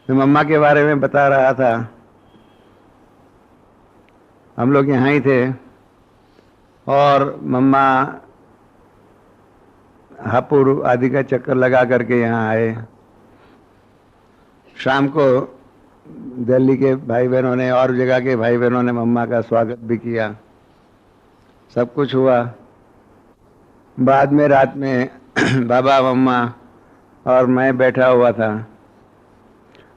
मैं मम्मा के बारे में बता रहा था। हम लोग यहाँ ही थे और मम्मा हापुड़ आदि का चक्कर लगा करके यहाँ आए। शाम को दिल्ली के भाई बहनों ने और जगह के भाई बहनों ने मम्मा का स्वागत भी किया, सब कुछ हुआ। बाद में रात में बाबा मम्मा और मैं बैठा हुआ था।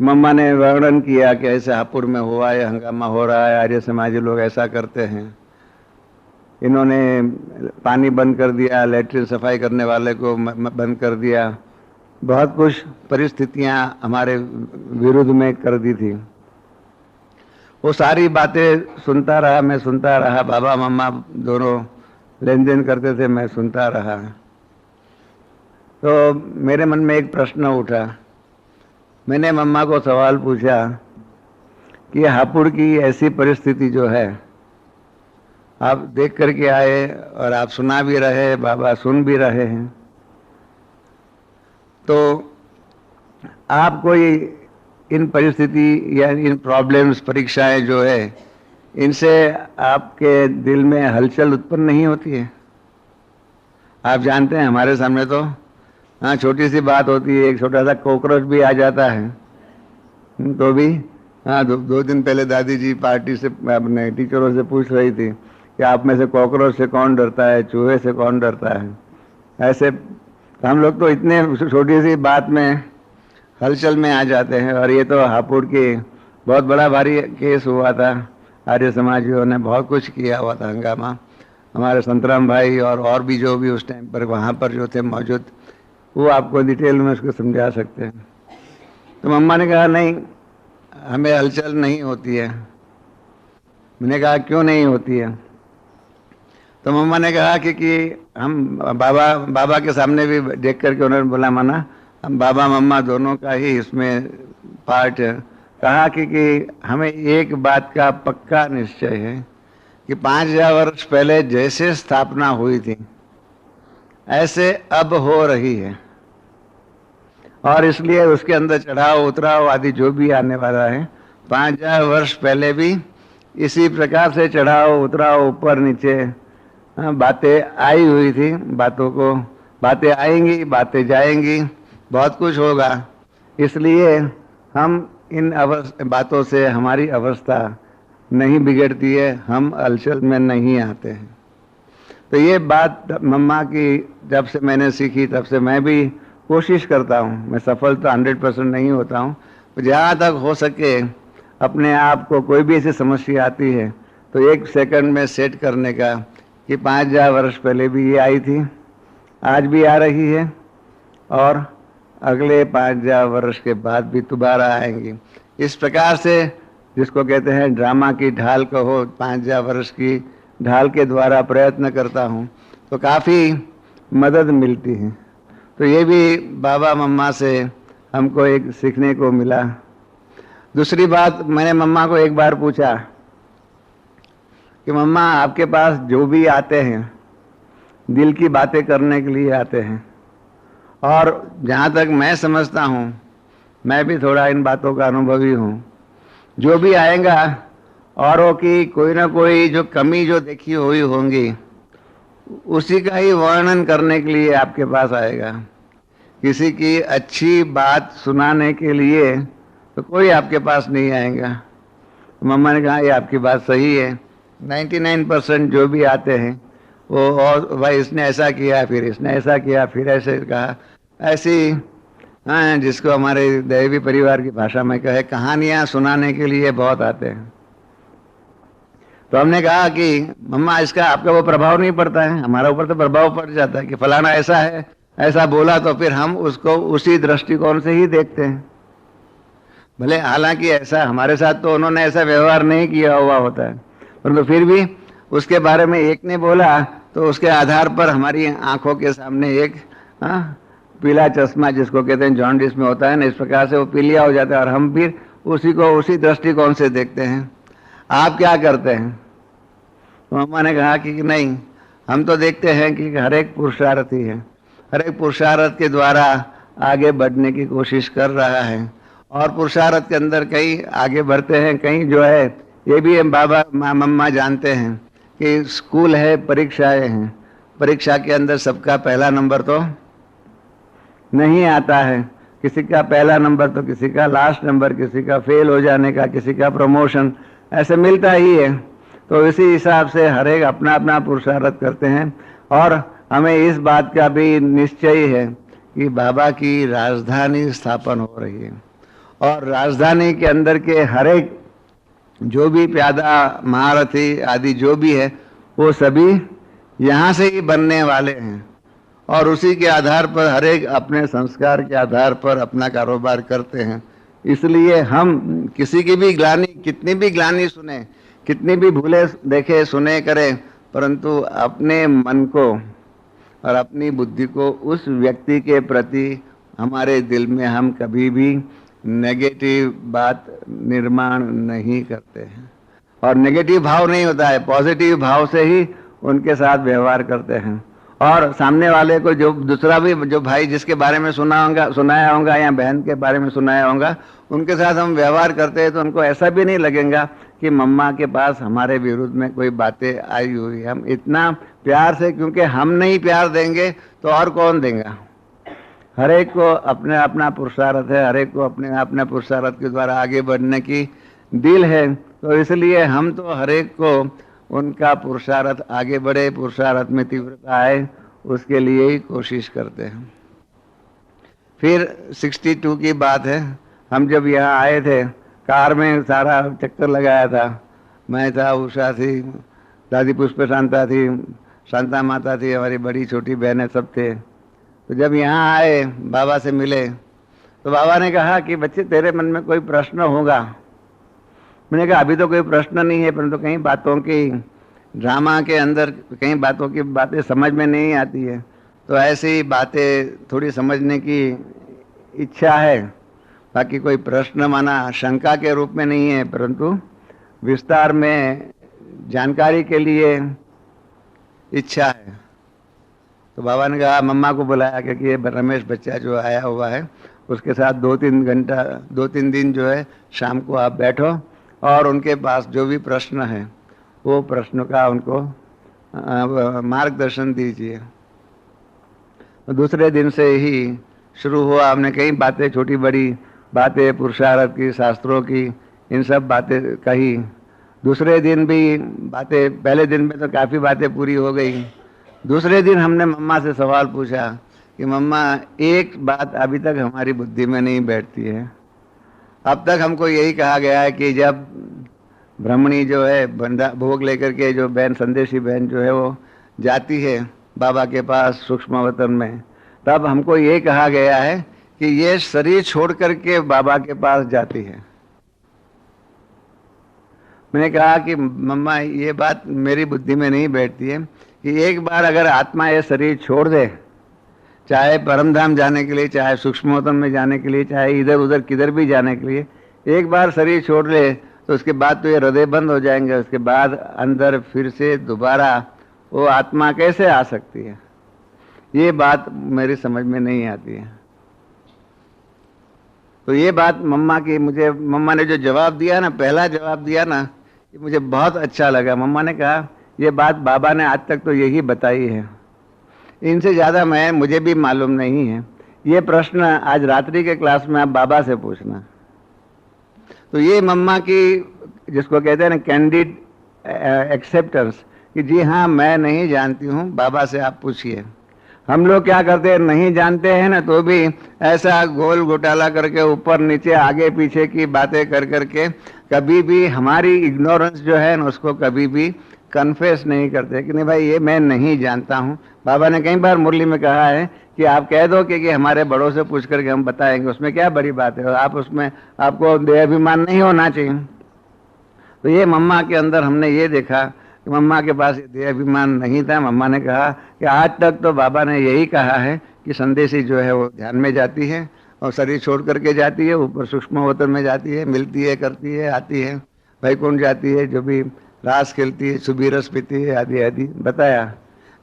मम्मा ने वर्णन किया कि ऐसे हापुड़ में हुआ है, हंगामा हो रहा है, आर्य समाजी लोग ऐसा करते हैं, इन्होंने पानी बंद कर दिया, लेटरिन सफाई करने वाले को बंद कर दिया, बहुत कुछ परिस्थितियां हमारे विरुद्ध में कर दी थी। वो सारी बातें सुनता रहा, मैं सुनता रहा। बाबा मम्मा दोनों लेन देन करते थे, मैं सुनता रहा। तो मेरे मन में एक प्रश्न उठा। मैंने मम्मा को सवाल पूछा कि हापुड़ की ऐसी परिस्थिति जो है, आप देख करके आए और आप सुना भी रहे, बाबा सुन भी रहे हैं, तो आप कोई इन परिस्थिति या इन प्रॉब्लम्स, परीक्षाएं जो है, इनसे आपके दिल में हलचल उत्पन्न नहीं होती है? आप जानते हैं हमारे सामने तो हाँ छोटी सी बात होती है, एक छोटा सा कॉकरोच भी आ जाता है तो भी हाँ दो दिन पहले दादी जी पार्टी से अपने टीचरों से पूछ रही थी कि आप में से कॉकरोच से कौन डरता है, चूहे से कौन डरता है। ऐसे हम लोग तो इतने छोटी सी बात में हलचल में आ जाते हैं। और ये तो हापुड़ की बहुत बड़ा भारी केस हुआ था, आर्य समाजियों ने बहुत कुछ किया हुआ था, हंगामा। हमारे संतराम भाई और भी जो भी उस टाइम पर वहाँ पर जो थे मौजूद, वो आपको डिटेल में उसको समझा सकते हैं। तो मम्मा ने कहा नहीं, हमें हलचल नहीं होती है। मैंने कहा क्यों नहीं होती है? तो मम्मा ने कहा कि हम बाबा के सामने भी देख करके उन्होंने बोला, माना हम बाबा मम्मा दोनों का ही इसमें पार्ट है। कहा कि हमें एक बात का पक्का निश्चय है कि 5000 वर्ष पहले जैसे स्थापना हुई थी ऐसे अब हो रही है, और इसलिए उसके अंदर चढ़ाव उतराव आदि जो भी आने वाला है, 5000 वर्ष पहले भी इसी प्रकार से चढ़ाव उतराव ऊपर नीचे बातें आई हुई थी। बातें आएंगी, बातें जाएंगी, बहुत कुछ होगा। इसलिए हम इन बातों से हमारी अवस्था नहीं बिगड़ती है, हम हलचल में नहीं आते हैं। तो ये बात मम्मा की जब से मैंने सीखी तब से मैं भी कोशिश करता हूँ। मैं सफल तो 100% नहीं होता हूँ, तो जहाँ तक हो सके अपने आप को, कोई भी ऐसी समस्या आती है तो 1 सेकंड में सेट करने का कि 5000 वर्ष पहले भी ये आई थी, आज भी आ रही है, और अगले 5000 वर्ष के बाद भी दोबारा आएंगी। इस प्रकार से, जिसको कहते हैं ड्रामा की ढाल कहो, 5000 वर्ष की ढाल के द्वारा प्रयत्न करता हूँ तो काफ़ी मदद मिलती है। तो ये भी बाबा मम्मा से हमको एक सीखने को मिला। दूसरी बात, मैंने मम्मा को एक बार पूछा कि मम्मा आपके पास जो भी आते हैं दिल की बातें करने के लिए आते हैं, और जहाँ तक मैं समझता हूँ, मैं भी थोड़ा इन बातों का अनुभवी हूँ, जो भी आएगा औरों की कोई ना कोई जो कमी जो देखी हुई होंगी उसी का ही वर्णन करने के लिए आपके पास आएगा। किसी की अच्छी बात सुनाने के लिए तो कोई आपके पास नहीं आएगा। मम्मा ने कहा ये आपकी बात सही है, 99% जो भी आते हैं वो, और भाई इसने ऐसा किया, फिर इसने ऐसा किया, फिर ऐसे कहा, ऐसी हाँ जिसको हमारे दैवी परिवार की भाषा में कहे, कहानियां सुनाने के लिए बहुत आते हैं। तो हमने कहा कि मम्मा इसका आपका वो प्रभाव नहीं पड़ता है? हमारा ऊपर तो प्रभाव पड़ जाता है कि फलाना ऐसा है, ऐसा बोला, तो फिर हम उसको उसी दृष्टिकोण से ही देखते हैं। भले हालांकि ऐसा हमारे साथ तो उन्होंने ऐसा व्यवहार नहीं किया हुआ होता है, परंतु फिर भी उसके बारे में एक ने बोला तो उसके आधार पर हमारी आंखों के सामने एक पीला चश्मा, जिसको कहते हैं जॉन्डिस में होता है ना, इस प्रकार से वो पीलिया हो जाता है, और हम फिर उसी को उसी दृष्टिकोण से देखते हैं। आप क्या करते हैं? तो मम्मा ने कहा कि नहीं, हम तो देखते हैं कि हर एक पुरुषार्थी है, हर एक पुरुषार्थ के द्वारा आगे बढ़ने की कोशिश कर रहा है, और पुरुषार्थ के अंदर कई आगे बढ़ते हैं, कई जो है ये भी हम बाबा मम्मा जानते हैं कि स्कूल है, परीक्षाएं हैं, परीक्षा के अंदर सबका पहला नंबर तो नहीं आता है, किसी का पहला नंबर तो किसी का लास्ट नंबर, किसी का फेल हो जाने का, किसी का प्रमोशन, ऐसे मिलता ही है। तो इसी हिसाब से हर एक अपना अपना पुरुषार्थ करते हैं। और हमें इस बात का भी निश्चय है कि बाबा की राजधानी स्थापन हो रही है, और राजधानी के अंदर के हर एक जो भी प्यादा, महारथी आदि जो भी है, वो सभी यहाँ से ही बनने वाले हैं, और उसी के आधार पर हर एक अपने संस्कार के आधार पर अपना कारोबार करते हैं। इसलिए हम किसी की भी ग्लानि, कितनी भी ग्लानि सुने, कितनी भी भूले देखे सुने करें, परंतु अपने मन को और अपनी बुद्धि को उस व्यक्ति के प्रति हमारे दिल में हम कभी भी नेगेटिव बात निर्माण नहीं करते हैं। और नेगेटिव भाव नहीं होता है, पॉजिटिव भाव से ही उनके साथ व्यवहार करते हैं। और सामने वाले को जो दूसरा भी जो भाई जिसके बारे में सुनाया होगा या बहन के बारे में सुनाया होगा, उनके साथ हम व्यवहार करते हैं तो उनको ऐसा भी नहीं लगेगा कि मम्मा के पास हमारे विरुद्ध में कोई बातें आई हुई। हम इतना प्यार से, क्योंकि हम नहीं प्यार देंगे तो और कौन देगा। हर एक को अपने अपना पुरुषार्थ है, हर एक को अपने अपने पुरुषार्थ के द्वारा आगे बढ़ने की दिल है। तो इसलिए हम तो हर एक को उनका पुरुषार्थ आगे बढ़े, पुरुषार्थ में तीव्रता आए, उसके लिए ही कोशिश करते हैं। फिर 62 की बात है, हम जब यहाँ आए थे, कार में सारा चक्कर लगाया था। मैं था, उषा थी, दादी पुष्प शांता थी, शांता माता थी, हमारी बड़ी छोटी बहनें सब थे। तो जब यहाँ आए, बाबा से मिले, तो बाबा ने कहा कि बच्चे तेरे मन में कोई प्रश्न होगा। मैंने कहा अभी तो कोई प्रश्न नहीं है, परंतु कई बातों की ड्रामा के अंदर कई बातों की बातें समझ में नहीं आती है, तो ऐसी बातें थोड़ी समझने की इच्छा है। बाकी कोई प्रश्न माना शंका के रूप में नहीं है, परंतु विस्तार में जानकारी के लिए इच्छा है। तो बाबा ने कहा, मम्मा को बुलाया, क्योंकि ये रमेश बच्चा जो आया हुआ है उसके साथ 2-3 दिन जो है शाम को आप बैठो और उनके पास जो भी प्रश्न है वो प्रश्न का उनको मार्गदर्शन दीजिए। तो दूसरे दिन से ही शुरू हुआ। हमने कई बातें, छोटी बड़ी बातें, पुरुषार्थ की, शास्त्रों की, इन सब बातें कही। दूसरे दिन भी बातें, पहले दिन में तो काफ़ी बातें पूरी हो गई। दूसरे दिन हमने मम्मा से सवाल पूछा कि मम्मा एक बात अभी तक हमारी बुद्धि में नहीं बैठती है। अब तक हमको यही कहा गया है कि जब ब्रह्मणी जो है बंदा भोग लेकर के, जो बहन संदेशी बहन जो है वो जाती है बाबा के पास सूक्ष्मवतन में, तब हमको ये कहा गया है कि ये शरीर छोड़ करके बाबा के पास जाती है। मैंने कहा कि मम्मा ये बात मेरी बुद्धि में नहीं बैठती है कि एक बार अगर आत्मा ये शरीर छोड़ दे, चाहे परमधाम जाने के लिए, चाहे सूक्ष्मवतन में जाने के लिए, चाहे इधर उधर किधर भी जाने के लिए, एक बार शरीर छोड़ ले तो उसके बाद तो ये हृदय बंद हो जाएंगे। उसके बाद अंदर फिर से दोबारा वो आत्मा कैसे आ सकती है, ये बात मेरी समझ में नहीं आती है। तो ये बात मम्मा की, मुझे मम्मा ने जो जवाब दिया ना, पहला जवाब दिया ना, ये मुझे बहुत अच्छा लगा। मम्मा ने कहा ये बात बाबा ने आज तक तो यही बताई है, इनसे ज़्यादा मुझे भी मालूम नहीं है। ये प्रश्न आज रात्रि के क्लास में आप बाबा से पूछना। तो ये मम्मा की, जिसको कहते हैं ना कैंडिड एक्सेप्टेंस, कि जी हाँ मैं नहीं जानती हूँ, बाबा से आप पूछिए। हम लोग क्या करते हैं, नहीं जानते हैं ना, तो भी ऐसा गोल घोटाला करके ऊपर नीचे आगे पीछे की बातें कर करके कभी भी हमारी इग्नोरेंस जो है ना उसको कभी भी कन्फेस नहीं करते कि नहीं भाई ये मैं नहीं जानता हूँ। बाबा ने कई बार मुरली में कहा है कि आप कह दो कि हमारे बड़ों से पूछ करके हम बताएंगे, उसमें क्या बड़ी बात है, और आप उसमें आपको देहाभिमान नहीं होना चाहिए। तो ये मम्मा के अंदर हमने ये देखा कि मम्मा के पास देहाभिमान नहीं था। मम्मा ने कहा कि आज तक तो बाबा ने यही कहा है कि संदेशी जो है वो ध्यान में जाती है और शरीर छोड़ करके जाती है, ऊपर सूक्ष्मवतन में जाती है, मिलती है, करती है, आती है, वैकुंठ जाती है, जो भी रास खेलती है, सुबी रस पीती है, आदि आदि बताया।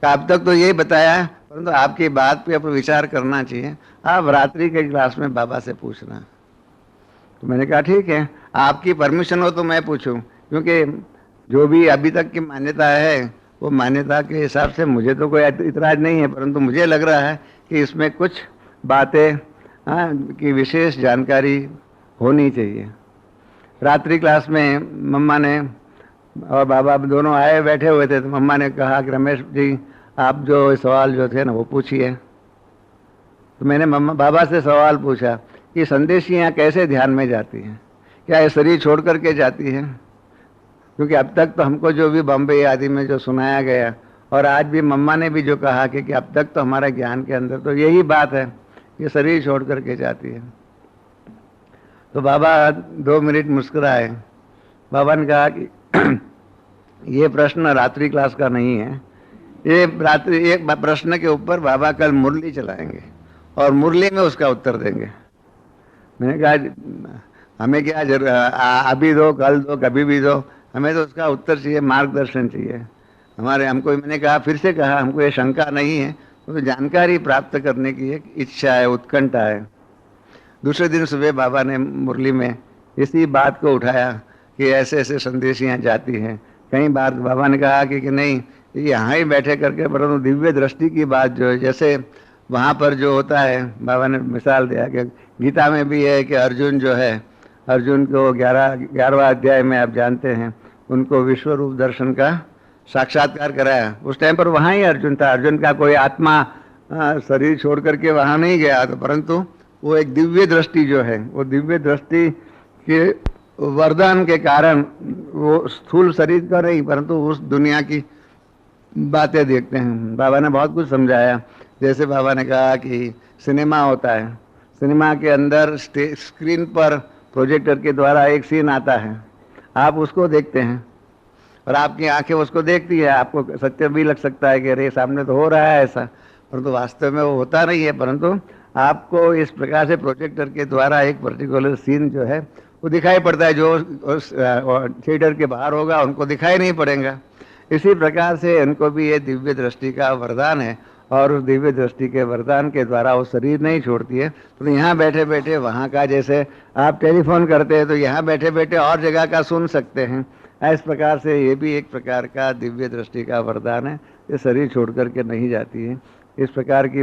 अब तक तो यही बताया, परंतु आपकी बात पे आप विचार करना चाहिए। आप रात्रि के क्लास में बाबा से पूछना। तो मैंने कहा ठीक है, आपकी परमिशन हो तो मैं पूछूं, क्योंकि जो भी अभी तक की मान्यता है वो मान्यता के हिसाब से मुझे तो कोई इतराज नहीं है, परंतु मुझे लग रहा है कि इसमें कुछ बातें की विशेष जानकारी होनी चाहिए। रात्रि क्लास में मम्मा ने और बाबा दोनों आए बैठे हुए थे, तो मम्मा ने कहा कि रमेश जी आप जो सवाल जो थे ना वो पूछिए। तो मैंने बाबा से सवाल पूछा कि संदेशियाँ कैसे ध्यान में जाती हैं, क्या ये शरीर छोड़ करके जाती हैं? क्योंकि अब तक तो हमको जो भी बॉम्बे आदि में जो सुनाया गया, और आज भी मम्मा ने भी जो कहा कि अब तक तो हमारे ज्ञान के अंदर तो यही बात है, ये शरीर छोड़ करके जाती है। तो बाबा 2 मिनट मुस्कुराए। बाबा ने कहा कि ये प्रश्न रात्रि क्लास का नहीं है, ये रात्रि एक प्रश्न के ऊपर बाबा कल मुरली चलाएंगे और मुरली में उसका उत्तर देंगे। मैंने कहा हमें क्या जरूर, अभी दो, कल दो, कभी भी दो, हमें तो उसका उत्तर चाहिए, मार्गदर्शन चाहिए हमको। मैंने कहा, फिर से कहा, हमको ये शंका नहीं है, तो जानकारी प्राप्त करने की एक इच्छा है, उत्कंठा है। दूसरे दिन सुबह बाबा ने मुरली में इसी बात को उठाया कि ऐसे ऐसे संदेशियाँ जाती हैं। कई बार बाबा ने कहा कि नहीं, यहाँ ही बैठे करके, परंतु दिव्य दृष्टि की बात जो है, जैसे वहाँ पर जो होता है, बाबा ने मिसाल दिया कि गीता में भी है कि अर्जुन जो है, अर्जुन को 11वां अध्याय में आप जानते हैं, उनको विश्व रूप दर्शन का साक्षात्कार कराया। उस टाइम पर वहाँ ही अर्जुन था, अर्जुन का कोई आत्मा शरीर छोड़ करके वहाँ नहीं गया, तो परंतु वो एक दिव्य दृष्टि जो है, वो दिव्य दृष्टि के वरदान के कारण वो स्थूल शरीर का नहीं, परंतु उस दुनिया की बातें देखते हैं। बाबा ने बहुत कुछ समझाया। जैसे बाबा ने कहा कि सिनेमा होता है, सिनेमा के अंदर स्क्रीन पर प्रोजेक्टर के द्वारा एक सीन आता है, आप उसको देखते हैं और आपकी आंखें उसको देखती है। आपको सत्य भी लग सकता है कि अरे सामने तो हो रहा है ऐसा, परंतु वास्तव में वो होता नहीं है। परंतु आपको इस प्रकार से प्रोजेक्टर के द्वारा एक पर्टिकुलर सीन जो है वो दिखाई पड़ता है, जो थिएटर के बाहर होगा उनको दिखाई नहीं पड़ेगा। इसी प्रकार से इनको भी ये दिव्य दृष्टि का वरदान है, और उस दिव्य दृष्टि के वरदान के द्वारा वो शरीर नहीं छोड़ती है। तो यहाँ बैठे बैठे वहाँ का, जैसे आप टेलीफोन करते हैं तो यहाँ बैठे बैठे और जगह का सुन सकते हैं, इस प्रकार से ये भी एक प्रकार का दिव्य दृष्टि का वरदान है, ये शरीर छोड़ करके नहीं जाती है। इस प्रकार की